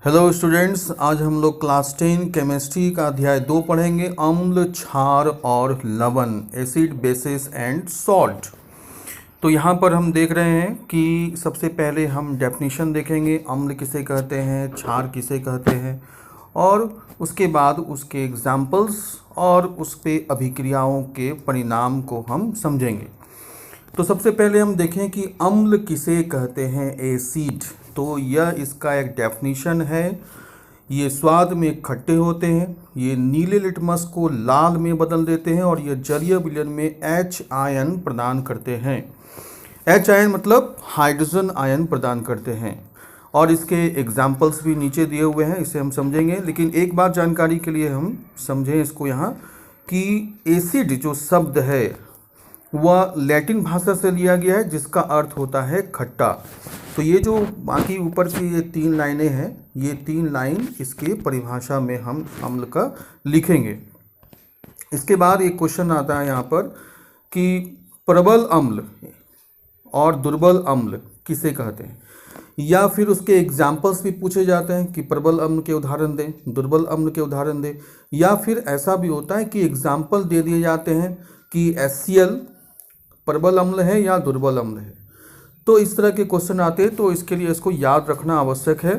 Hello students, आज हम लोग क्लास 10 केमिस्ट्री का अध्याय 2 पढ़ेंगे। अम्ल, क्षार और लवण, एसिड, बेसिस एंड सॉल्ट। तो यहाँ पर हम देख रहे हैं कि सबसे पहले हम डेफिनेशन देखेंगे, अम्ल किसे कहते हैं, क्षार किसे कहते हैं, और उसके बाद उसके एग्जाम्पल्स और उस पे अभिक्रियाओं के परिणाम को हम समझेंगे। तो सबसे पहले हम देखें कि अम्ल किसे कहते हैं, एसिड। तो यह इसका एक डेफिनेशन है। ये स्वाद में खट्टे होते हैं, ये नीले लिटमस को लाल में बदल देते हैं और ये जलीय विलयन में H आयन प्रदान करते हैं। H आयन मतलब हाइड्रोजन आयन प्रदान करते हैं। और इसके एग्जाम्पल्स भी नीचे दिए हुए हैं, इसे हम समझेंगे। लेकिन एक बात जानकारी के लिए हम समझें इसको यहाँ कि एसिड जो शब्द है वह लैटिन भाषा से लिया गया है, जिसका अर्थ होता है खट्टा। तो ये जो बाकी ऊपर की ये 3 लाइनें हैं, ये 3 लाइन इसके परिभाषा में हम अम्ल का लिखेंगे। इसके बाद एक क्वेश्चन आता है यहाँ पर कि प्रबल अम्ल और दुर्बल अम्ल किसे कहते हैं, या फिर उसके एग्जाम्पल्स भी पूछे जाते हैं कि प्रबल अम्ल के उदाहरण दें, दुर्बल अम्ल के उदाहरण दें। या फिर ऐसा भी होता है कि एग्जाम्पल दे दिए जाते हैं कि HCl प्रबल अम्ल है या दुर्बल अम्ल है। तो इस तरह के क्वेश्चन आते हैं, तो इसके लिए इसको याद रखना आवश्यक है।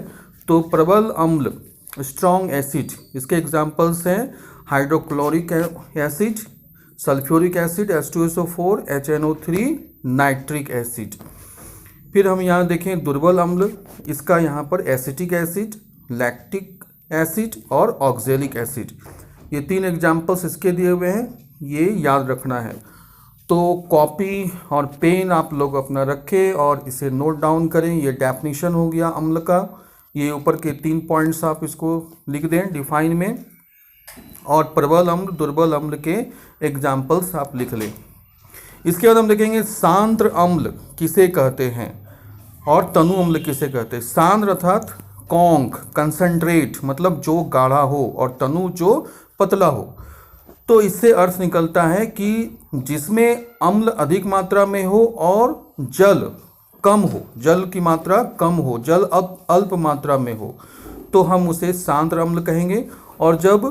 तो प्रबल अम्ल स्ट्रॉन्ग एसिड, इसके एग्जाम्पल्स हैं hydrochloric acid, sulphuric acid H2SO4, HNO3, nitric acid. फिर हम यहाँ देखें दुर्बल अम्ल, इसका यहाँ पर एसिटिक एसिड, लैक्टिक एसिड और ऑक्जेलिक एसिड। ये 3 एग्जाम्पल्स इसके दिए हुए हैं, ये याद रखना है। तो कॉपी और पेन आप लोग अपना रखें और इसे नोट डाउन करें। ये डेफिनेशन हो गया अम्ल का। ये ऊपर के 3 पॉइंट्स आप इसको लिख दें डिफाइन में, और प्रबल अम्ल दुर्बल अम्ल के एग्जाम्पल्स आप लिख लें। इसके बाद हम देखेंगे सांद्र अम्ल किसे कहते हैं और तनु अम्ल किसे कहते हैं। सांद्र अर्थात कॉन्क, कंसंट्रेट मतलब जो गाढ़ा हो, और तनु जो पतला हो। तो इससे अर्थ निकलता है कि जिसमें अम्ल अधिक मात्रा में हो और जल कम हो, जल की मात्रा कम हो, जल अल्प मात्रा में हो, तो हम उसे सांद्र अम्ल कहेंगे। और जब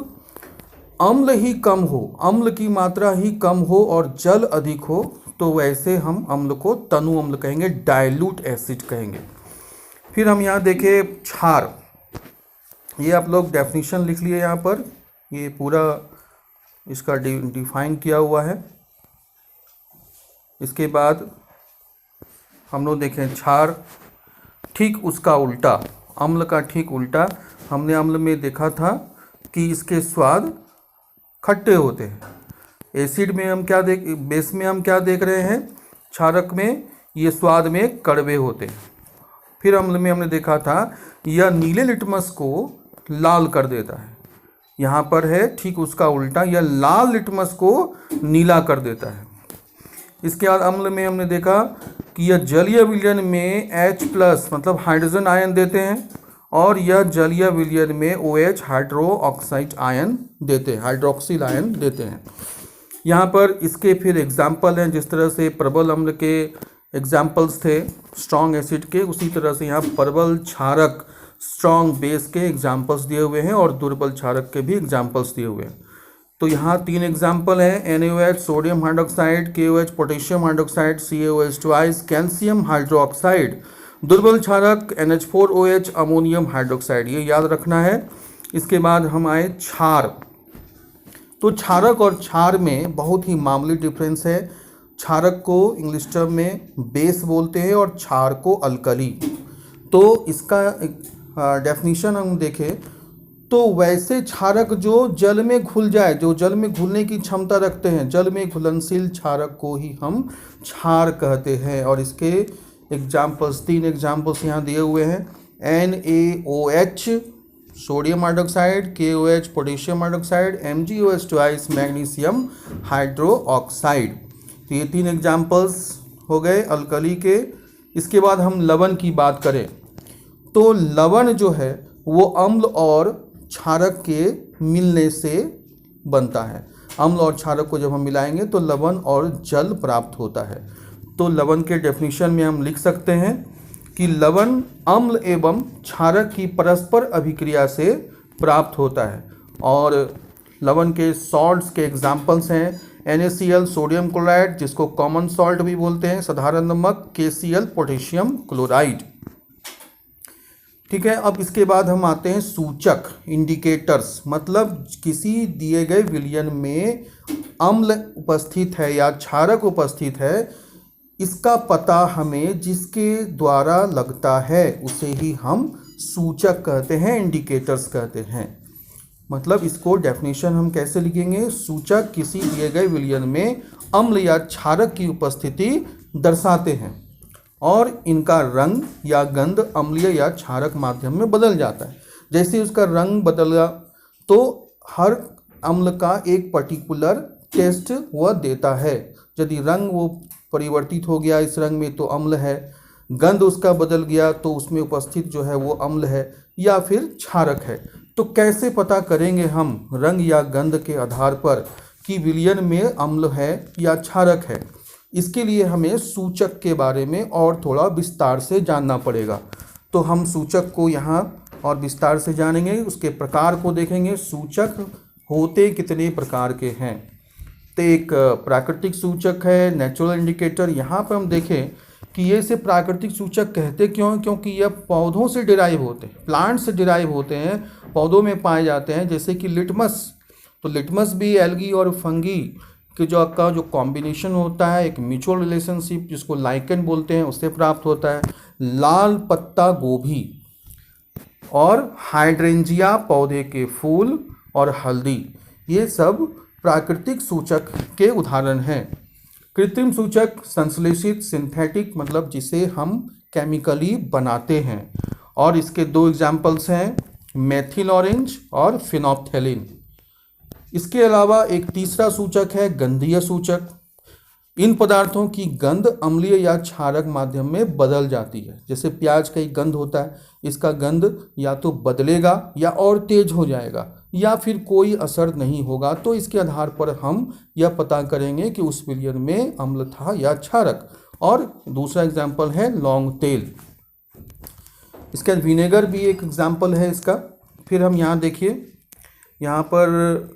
अम्ल ही कम हो, अम्ल की मात्रा ही कम हो और जल अधिक हो, तो वैसे हम अम्ल को तनु अम्ल कहेंगे, डाइल्यूट एसिड कहेंगे। फिर हम यहाँ देखें क्षार, ये आप लोग डेफिनेशन लिख लिए यहाँ पर, ये पूरा इसका डिफाइन किया हुआ है। इसके बाद हम लोग देखें क्षार, ठीक उसका उल्टा, अम्ल का ठीक उल्टा। हमने अम्ल में देखा था कि इसके स्वाद खट्टे होते हैं। एसिड में हम क्या बेस में हम क्या देख रहे हैं, क्षारक में ये स्वाद में कड़वे होते हैं। फिर अम्ल में हमने देखा था यह नीले लिटमस को लाल कर देता है। यहाँ पर है ठीक उसका उल्टा, यह लाल लिटमस को नीला कर देता है। इसके बाद अम्ल में हमने देखा कि यह जलीय विलयन में H+ मतलब हाइड्रोजन आयन देते हैं, और यह जलीय विलयन में OH हाइड्रो ऑक्साइड आयन देते हैं, हाइड्रोक्सिल आयन देते हैं। यहाँ पर इसके फिर एग्जाम्पल हैं, जिस तरह से प्रबल अम्ल के एग्जाम्पल्स थे स्ट्रॉन्ग एसिड के, उसी तरह से यहाँ प्रबल क्षारक स्ट्रॉन्ग बेस के एग्जाम्पल्स दिए हुए हैं और दुर्बल क्षारक के भी एग्जाम्पल्स दिए हुए हैं। तो यहाँ 3 एग्जाम्पल हैं, NaOH sodium hydroxide, KOH potassium hydroxide, CaOH2 calcium hydroxide. दुर्बल क्षारक NH4OH अमोनियम हाइड्रोक्साइड, ये याद रखना है। इसके बाद हम आए क्षार। तो क्षारक और क्षार में बहुत ही मामूली डिफरेंस है। क्षारक को इंग्लिश टर्म में बेस बोलते हैं और क्षार को अल्कली। तो इसका डेफिनेशन हम देखें तो वैसे क्षारक जो जल में घुल जाए, जो जल में घुलने की क्षमता रखते हैं, जल में घुलनशील क्षारक को ही हम क्षार कहते हैं। और इसके एग्जाम्पल्स 3 एग्जाम्पल्स यहाँ दिए हुए हैं, NaOH sodium hydroxide, KOH potassium hydroxide, MgOH2 magnesium hydroxide. तो ये 3 एग्जाम्पल्स हो गए अल्कली के। इसके बाद हम लवण की बात करें तो लवण जो है वो अम्ल और क्षारक के मिलने से बनता है। अम्ल और क्षारक को जब हम मिलाएंगे तो लवण और जल प्राप्त होता है। तो लवण के डेफिनेशन में हम लिख सकते हैं कि लवण अम्ल एवं क्षारक की परस्पर अभिक्रिया से प्राप्त होता है। और लवण के सॉल्ट्स के एग्जाम्पल्स हैं NaCl सोडियम क्लोराइड, जिसको कॉमन सॉल्ट भी बोलते हैं, साधारण नमक, KCl पोटेशियम क्लोराइड। ठीक है, अब इसके बाद हम आते हैं सूचक, इंडिकेटर्स, मतलब किसी दिए गए विलयन में अम्ल उपस्थित है या क्षारक उपस्थित है, इसका पता हमें जिसके द्वारा लगता है उसे ही हम सूचक कहते हैं, इंडिकेटर्स कहते हैं। मतलब इसको डेफिनेशन हम कैसे लिखेंगे, सूचक किसी दिए गए विलयन में अम्ल या क्षारक की उपस्थिति दर्शाते हैं और इनका रंग या गंध अम्लीय या क्षारक माध्यम में बदल जाता है। जैसे उसका रंग बदला तो हर अम्ल का एक पर्टिकुलर टेस्ट वह देता है। यदि रंग वो परिवर्तित हो गया इस रंग में तो अम्ल है, गंध उसका बदल गया तो उसमें उपस्थित जो है वो अम्ल है या फिर क्षारक है। तो कैसे पता करेंगे हम रंग या गंध के आधार पर कि विलयन में अम्ल है या क्षारक है? इसके लिए हमें सूचक के बारे में और थोड़ा विस्तार से जानना पड़ेगा। तो हम सूचक को यहाँ और विस्तार से जानेंगे, उसके प्रकार को देखेंगे। सूचक होते कितने प्रकार के हैं? तो एक प्राकृतिक सूचक है, नेचुरल इंडिकेटर। यहाँ पर हम देखें कि ये से प्राकृतिक सूचक कहते क्यों हैं? क्योंकि यह पौधों से डिराइव होते हैं, प्लांट से डिराइव होते हैं, पौधों में पाए जाते हैं। जैसे कि लिटमस, तो लिटमस भी एल्गी और फंगी के जो कॉम्बिनेशन होता है, एक म्यूचुअल रिलेशनशिप जिसको लाइकेन बोलते हैं, उससे प्राप्त होता है। लाल पत्ता गोभी और हाइड्रेंजिया पौधे के फूल और हल्दी, ये सब प्राकृतिक सूचक के उदाहरण हैं। कृत्रिम सूचक संश्लेषित, सिंथेटिक, मतलब जिसे हम केमिकली बनाते हैं, और इसके दो एग्जाम्पल्स हैं मेथिल ऑरेंज और फिनोप्थेलिन। इसके अलावा एक तीसरा सूचक है गंधीय सूचक। इन पदार्थों की गंध अम्लीय या क्षारक माध्यम में बदल जाती है। जैसे प्याज का एक गंध होता है, इसका गंध या तो बदलेगा या और तेज हो जाएगा या फिर कोई असर नहीं होगा। तो इसके आधार पर हम यह पता करेंगे कि उस विलयन में अम्ल था या क्षारक। और दूसरा एग्जाम्पल है लौंग तेल। इसके बाद विनेगर भी एक एग्जाम्पल है इसका। फिर हम यहाँ देखिए, यहाँ पर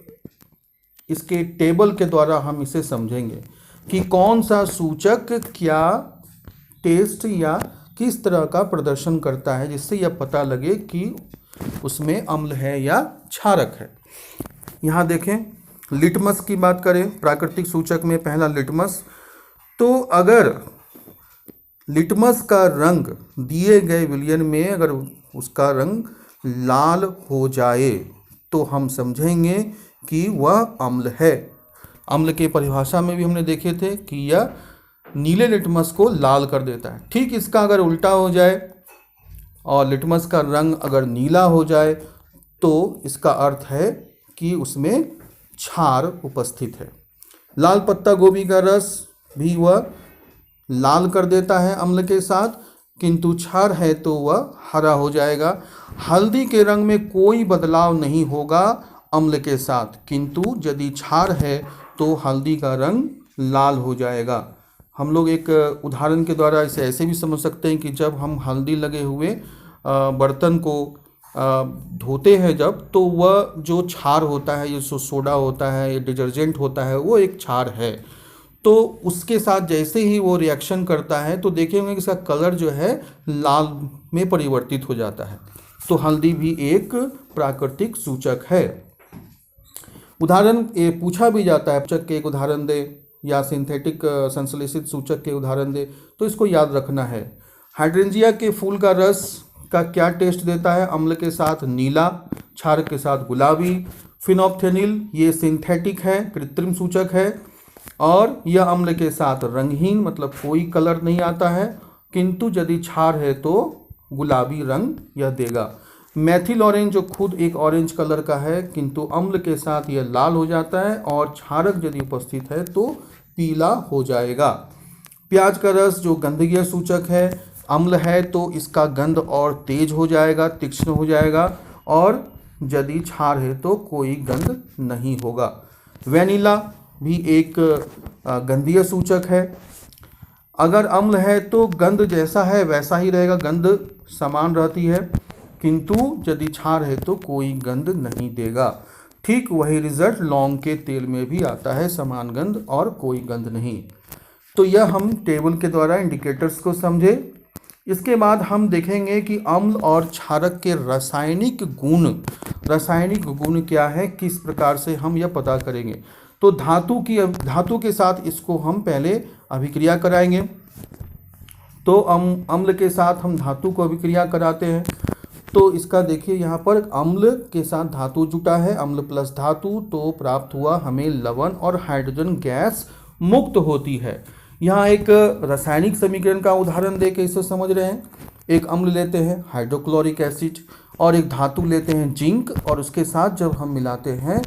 इसके टेबल के द्वारा हम इसे समझेंगे कि कौन सा सूचक क्या टेस्ट या किस तरह का प्रदर्शन करता है, जिससे यह पता लगे कि उसमें अम्ल है या क्षारक है। यहाँ देखें, लिटमस की बात करें, प्राकृतिक सूचक में पहला लिटमस। तो अगर लिटमस का रंग दिए गए विलयन में अगर उसका रंग लाल हो जाए तो हम समझेंगे कि वह अम्ल है। अम्ल के परिभाषा में भी हमने देखे थे कि यह नीले लिटमस को लाल कर देता है। ठीक इसका अगर उल्टा हो जाए और लिटमस का रंग अगर नीला हो जाए तो इसका अर्थ है कि उसमें क्षार उपस्थित है। लाल पत्ता गोभी का रस भी वह लाल कर देता है अम्ल के साथ, किंतु क्षार है तो वह हरा हो जाएगा। हल्दी के रंग में कोई बदलाव नहीं होगा अम्ल के साथ, किंतु यदि क्षार है तो हल्दी का रंग लाल हो जाएगा। हम लोग एक उदाहरण के द्वारा इसे ऐसे भी समझ सकते हैं कि जब हम हल्दी लगे हुए बर्तन को धोते हैं जब, तो वह जो क्षार होता है, ये जो सोडा होता है, ये डिटर्जेंट होता है, वो एक क्षार है। तो उसके साथ जैसे ही वो रिएक्शन करता है तो देखेंगे कि इसका कलर जो है लाल में परिवर्तित हो जाता है। तो हल्दी भी एक प्राकृतिक सूचक है। उदाहरण ये पूछा भी जाता है, सूचक के एक उदाहरण दे या सिंथेटिक संश्लेषित सूचक के उदाहरण दे, तो इसको याद रखना है। हाइड्रेंजिया के फूल का रस का क्या टेस्ट देता है? अम्ल के साथ नीला, क्षारक के साथ गुलाबी। फिनोप्थेनिल ये सिंथेटिक है, कृत्रिम सूचक है, और यह अम्ल के साथ रंगहीन, मतलब कोई कलर नहीं आता है, किंतु यदि क्षार है तो गुलाबी रंग यह देगा। मेथिल ऑरेंज जो खुद एक ऑरेंज कलर का है, किंतु अम्ल के साथ यह लाल हो जाता है, और क्षारक यदि उपस्थित है तो पीला हो जाएगा। प्याज का रस जो गंधकीय सूचक है, अम्ल है तो इसका गंध और तेज हो जाएगा, तीक्ष्ण हो जाएगा, और यदि क्षार है तो कोई गंध नहीं होगा। वेनिला भी एक गंधीय सूचक है। अगर अम्ल है तो गंध जैसा है वैसा ही रहेगा, गंध समान रहती है, किंतु यदि क्षार है तो कोई गंध नहीं देगा। ठीक वही रिजल्ट लौंग के तेल में भी आता है, समान गंध और कोई गंध नहीं। तो यह हम टेबल के द्वारा इंडिकेटर्स को समझे। इसके बाद हम देखेंगे कि अम्ल और क्षारक के रासायनिक गुण क्या है, किस प्रकार से हम यह पता करेंगे। तो धातु के साथ इसको हम पहले अभिक्रिया कराएंगे। तो अम्ल के साथ हम धातु को अभिक्रिया कराते हैं। तो इसका देखिए यहाँ पर अम्ल के साथ धातु जुटा है, अम्ल प्लस धातु, तो प्राप्त हुआ हमें लवण और हाइड्रोजन गैस मुक्त होती है। यहाँ एक रासायनिक समीकरण का उदाहरण देके इसे समझ रहे हैं। एक अम्ल लेते हैं हाइड्रोक्लोरिक एसिड और एक धातु लेते हैं जिंक, और उसके साथ जब हम मिलाते हैं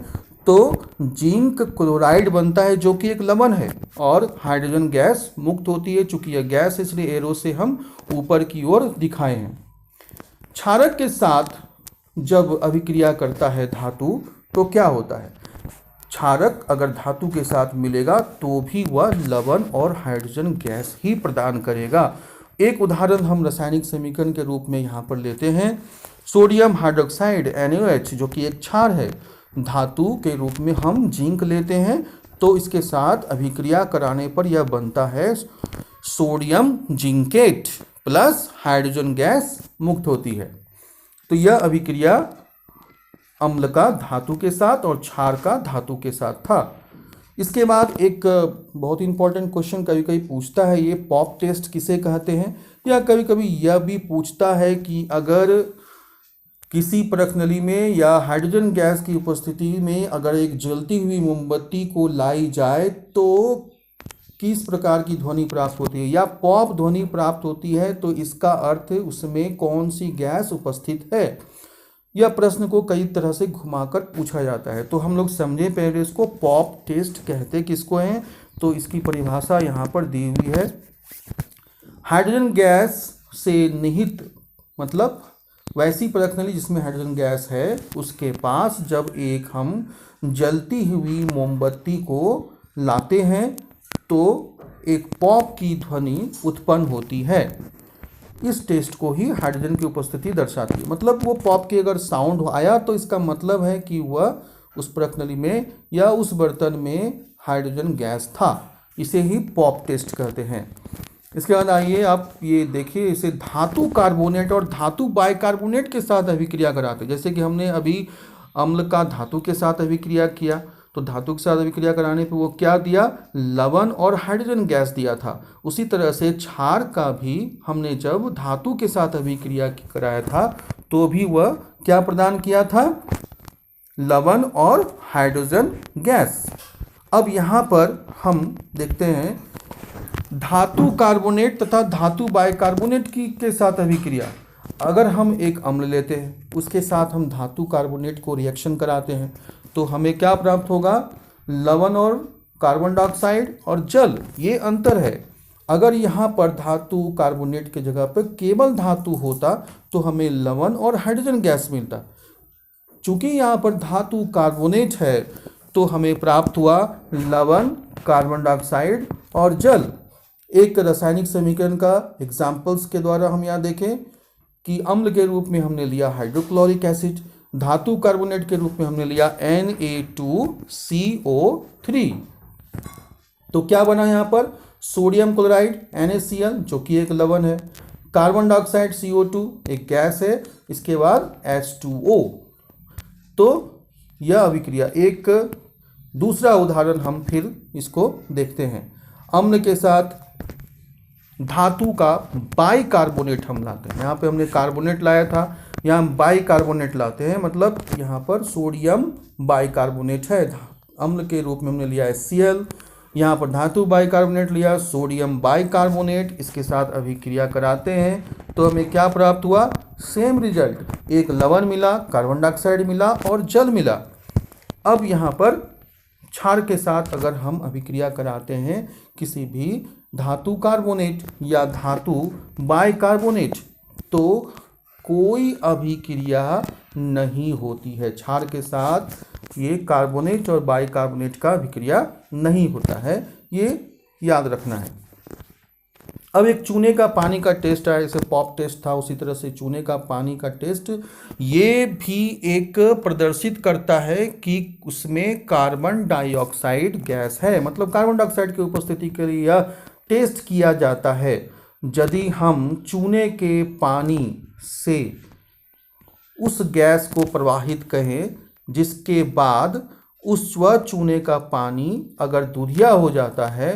तो जिंक क्लोराइड बनता है जो कि एक लवण है, और हाइड्रोजन गैस मुक्त होती है। चूंकि यह गैस है इसलिए एरो से हम ऊपर की ओर दिखाए हैं। क्षारक के साथ जब अभिक्रिया करता है धातु तो क्या होता है, क्षारक अगर धातु के साथ मिलेगा तो भी वह लवण और हाइड्रोजन गैस ही प्रदान करेगा। एक उदाहरण हम रासायनिक समीकरण के रूप में यहाँ पर लेते हैं। सोडियम हाइड्रोक्साइड NaOH जो कि एक क्षार है, धातु के रूप में हम जिंक लेते हैं, तो इसके साथ अभिक्रिया कराने पर यह बनता है sodium zincate plus hydrogen gas मुक्त होती है। तो यह अभिक्रिया अम्ल का धातु के साथ और क्षार का धातु के साथ था। इसके बाद एक बहुत इंपॉर्टेंट क्वेश्चन कभी कभी पूछता है, ये पॉप टेस्ट किसे कहते हैं, या कभी कभी यह भी पूछता है कि अगर किसी परख नली में या हाइड्रोजन गैस की उपस्थिति में अगर एक जलती हुई मोमबत्ती को लाई जाए तो किस प्रकार की ध्वनि प्राप्त होती है, या पॉप ध्वनि प्राप्त होती है, तो इसका अर्थ उसमें कौन सी गैस उपस्थित है। यह प्रश्न को कई तरह से घुमाकर पूछा जाता है। तो हम लोग समझे पहले इसको पॉप टेस्ट कहते किसको हैं। तो इसकी परिभाषा यहाँ पर दी हुई है। हाइड्रोजन गैस से निहित मतलब वैसी परख नली जिसमें हाइड्रोजन गैस है, उसके पास जब एक हम जलती हुई मोमबत्ती को लाते हैं तो एक पॉप की ध्वनि उत्पन्न होती है। इस टेस्ट को ही हाइड्रोजन की उपस्थिति दर्शाती है। मतलब वो पॉप की अगर साउंड आया तो इसका मतलब है कि वह उस परख नली में या उस बर्तन में हाइड्रोजन गैस था। इसे ही पॉप टेस्ट कहते हैं। इसके बाद आइए आप ये देखिए, इसे धातु कार्बोनेट और धातु बाइकार्बोनेट के साथ अभिक्रिया कराते हैं। जैसे कि हमने अभी अम्ल का धातु के साथ अभिक्रिया किया, तो धातु के साथ अभिक्रिया कराने पे वो क्या दिया, लवण और हाइड्रोजन गैस दिया था। उसी तरह से क्षार का भी हमने जब धातु के साथ अभिक्रिया कराया था तो भी वह क्या प्रदान किया था, लवण और हाइड्रोजन गैस। अब यहाँ पर हम देखते हैं धातु कार्बोनेट तथा धातु बाइकार्बोनेट की के साथ अभिक्रिया। अगर हम एक अम्ल लेते हैं उसके साथ हम धातु कार्बोनेट को रिएक्शन कराते हैं तो हमें क्या प्राप्त होगा, लवण और कार्बन डाइऑक्साइड और जल। ये अंतर है। अगर यहाँ पर धातु कार्बोनेट के जगह पर केवल धातु होता तो हमें लवण और हाइड्रोजन गैस मिलता। चूंकि यहाँ पर धातु कार्बोनेट है तो हमें प्राप्त हुआ लवण, कार्बन डाइऑक्साइड और जल। एक रासायनिक समीकरण का एग्जाम्पल्स के द्वारा हम यहाँ देखें कि अम्ल के रूप में हमने लिया हाइड्रोक्लोरिक एसिड, धातु कार्बोनेट के रूप में हमने लिया Na2CO3। तो क्या बना यहाँ पर, सोडियम क्लोराइड NaCl जो कि एक लवण है, कार्बन डाइऑक्साइड CO2 एक गैस है, इसके बाद H2O। तो यह अभिक्रिया। एक दूसरा उदाहरण हम फिर इसको देखते हैं। अम्ल के साथ धातु का बाइकार्बोनेट हम लाते हैं। यहाँ पे हमने कार्बोनेट लाया था, यहाँ बाइकार्बोनेट लाते हैं, मतलब यहाँ पर सोडियम बाइकार्बोनेट है। अम्ल के रूप में हमने लिया HCl, यहाँ पर धातु बाइकार्बोनेट लिया, सोडियम बाइकार्बोनेट, इसके साथ अभिक्रिया कराते हैं तो हमें क्या प्राप्त हुआ, सेम रिजल्ट। एक लवण मिला, कार्बन डाइऑक्साइड मिला और जल मिला। अब यहाँ पर क्षार के साथ अगर हम अभिक्रिया कराते हैं किसी भी धातु कार्बोनेट या धातु बाइकार्बोनेट तो कोई अभिक्रिया नहीं होती है। क्षार के साथ ये कार्बोनेट और बाइकार्बोनेट का अभिक्रिया नहीं होता है, ये याद रखना है। अब एक चूने का पानी का टेस्ट है, जैसे पॉप टेस्ट था उसी तरह से चूने का पानी का टेस्ट, ये भी एक प्रदर्शित करता है कि उसमें कार्बन डाइऑक्साइड गैस है। मतलब कार्बन डाइऑक्साइड की उपस्थिति के लिए यह टेस्ट किया जाता है। यदि हम चूने के पानी से उस गैस को प्रवाहित कहें, जिसके बाद उस वह चूने का पानी अगर दूधिया हो जाता है,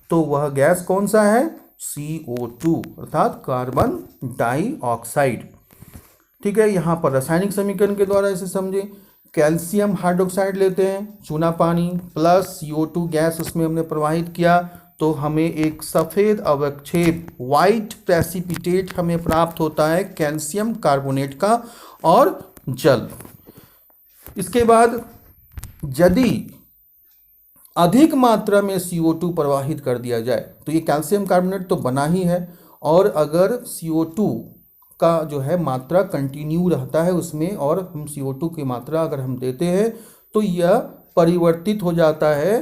तो वह गैस कौन सा है? CO2 अर्थात कार्बन डाइऑक्साइड। ठीक है, यहाँ पर रासायनिक समीकरण के द्वारा इसे समझे। कैल्शियम हाइड्रोक्साइड लेते हैं, चूना पानी प्लस CO2 गैस उसमें हमने प्रवाहित किया, तो हमें एक सफ़ेद अवक्षेप वाइट प्रेसिपिटेट हमें प्राप्त होता है कैल्शियम कार्बोनेट का और जल। इसके बाद यदि अधिक मात्रा में CO2 प्रवाहित कर दिया जाए तो ये कैल्शियम कार्बोनेट तो बना ही है, और अगर CO2 का जो है मात्रा कंटिन्यू रहता है उसमें, और हम CO2 की मात्रा अगर हम देते हैं तो यह परिवर्तित हो जाता है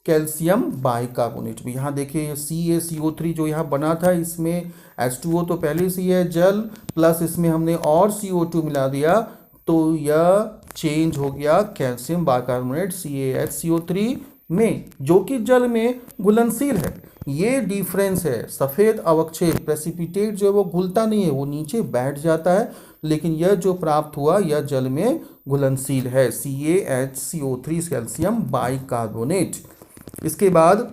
कैल्शियम बाइकार्बोनेट में। यहाँ देखिए CaCO3 जो यहाँ बना था, इसमें H2O तो पहले से ही है, जल प्लस इसमें हमने और CO2 मिला दिया, तो यह चेंज हो गया कैल्शियम बाइकार्बोनेट CaHCO3 में, जो कि जल में घुलनशील है। ये डिफरेंस है। सफ़ेद अवक्षेप प्रेसिपिटेट जो है वो घुलता नहीं है, वो नीचे बैठ जाता है, लेकिन यह जो प्राप्त हुआ यह जल में घुलनशील है, CaHCO3 कैल्शियम बाइकार्बोनेट। इसके बाद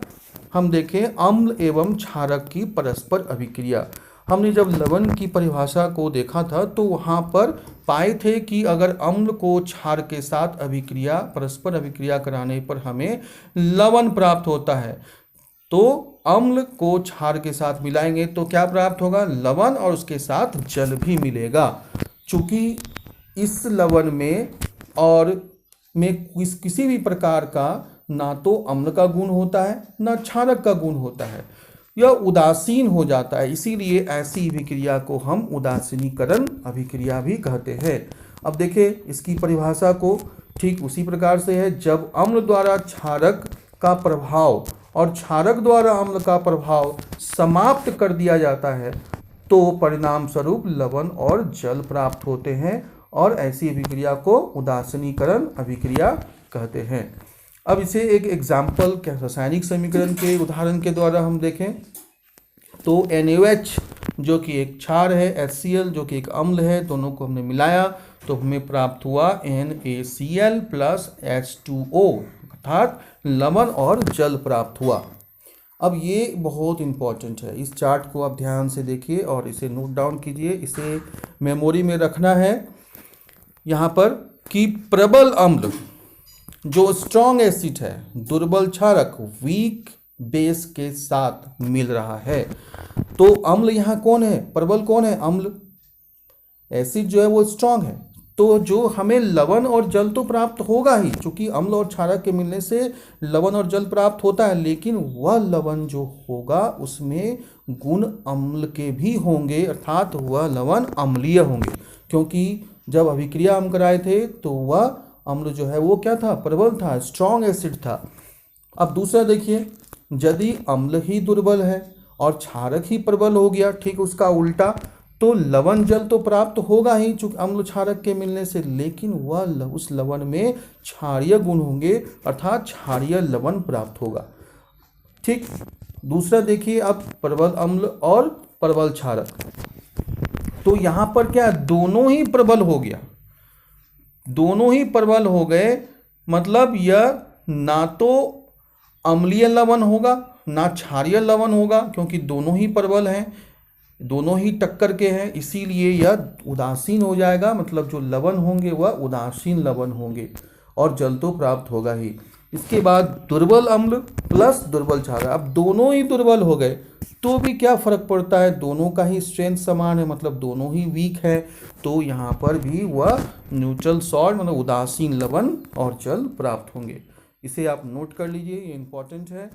हम देखें अम्ल एवं क्षारक की परस्पर अभिक्रिया। हमने जब लवण की परिभाषा को देखा था तो वहाँ पर पाए थे कि अगर अम्ल को क्षार के साथ अभिक्रिया परस्पर अभिक्रिया कराने पर हमें लवण प्राप्त होता है, तो अम्ल को क्षार के साथ मिलाएंगे तो क्या प्राप्त होगा? लवण, और उसके साथ जल भी मिलेगा। चूँकि इस लवण में और में किसी भी प्रकार का ना तो अम्ल का गुण होता है ना क्षारक का गुण होता है, यह उदासीन हो जाता है, इसीलिए ऐसी अभिक्रिया को हम उदासीनीकरण अभिक्रिया भी कहते हैं। अब देखिए इसकी परिभाषा को ठीक उसी प्रकार से है। जब अम्ल द्वारा क्षारक का प्रभाव और क्षारक द्वारा अम्ल का प्रभाव समाप्त कर दिया जाता है तो परिणाम स्वरूप लवण और जल प्राप्त होते हैं, और ऐसी अभिक्रिया को उदासीनीकरण अभिक्रिया कहते हैं। अब इसे एक एग्जाम्पल क्या रासायनिक समीकरण के उदाहरण के द्वारा हम देखें तो NaOH जो कि एक क्षार है, HCl जो कि एक अम्ल है, दोनों को हमने मिलाया तो हमें प्राप्त हुआ NaCl प्लस H2O अर्थात लवण और जल प्राप्त हुआ। अब ये बहुत इम्पॉर्टेंट है, इस चार्ट को आप ध्यान से देखिए और इसे नोट डाउन कीजिए, इसे मेमोरी में रखना है यहाँ पर कि प्रबल अम्ल जो स्ट्रॉन्ग एसिड है, दुर्बल क्षारक वीक बेस के साथ मिल रहा है। तो अम्ल यहाँ कौन है? प्रबल कौन है? अम्ल। एसिड जो है वो स्ट्रॉन्ग है, तो जो हमें लवण और जल तो प्राप्त होगा ही, क्योंकि अम्ल और क्षारक के मिलने से लवण और जल प्राप्त होता है, लेकिन वह लवण जो होगा उसमें गुण अम्ल के भी होंगे, अर्थात वह लवण अम्लीय होंगे, क्योंकि जब अभिक्रिया हम कराए थे तो वह अम्ल जो है वो क्या था? प्रबल था, स्ट्रॉन्ग एसिड था। अब दूसरा देखिए, यदि अम्ल ही दुर्बल है और क्षारक ही प्रबल हो गया, ठीक उसका उल्टा, तो लवण जल तो प्राप्त होगा ही चूंकि अम्ल क्षारक के मिलने से, लेकिन वह उस लवण में क्षारीय गुण होंगे, अर्थात क्षारीय लवण प्राप्त होगा। ठीक, दूसरा देखिए अब प्रबल अम्ल और प्रबल क्षारक, तो यहाँ पर क्या दोनों ही प्रबल हो गया, दोनों ही प्रबल हो गए, मतलब यह ना तो अम्लीय लवण होगा ना क्षारीय लवण होगा, क्योंकि दोनों ही प्रबल हैं, दोनों ही टक्कर के हैं, इसीलिए यह उदासीन हो जाएगा। मतलब जो लवण होंगे वह उदासीन लवण होंगे और जल तो प्राप्त होगा ही। इसके बाद दुर्बल अम्ल प्लस दुर्बल क्षारक, अब दोनों ही दुर्बल हो गए तो भी क्या फ़र्क पड़ता है? दोनों का ही स्ट्रेंथ समान है, मतलब दोनों ही वीक है, तो यहाँ पर भी वह न्यूट्रल सॉल्ट मतलब उदासीन लवण और जल प्राप्त होंगे। इसे आप नोट कर लीजिए, ये इम्पॉर्टेंट है।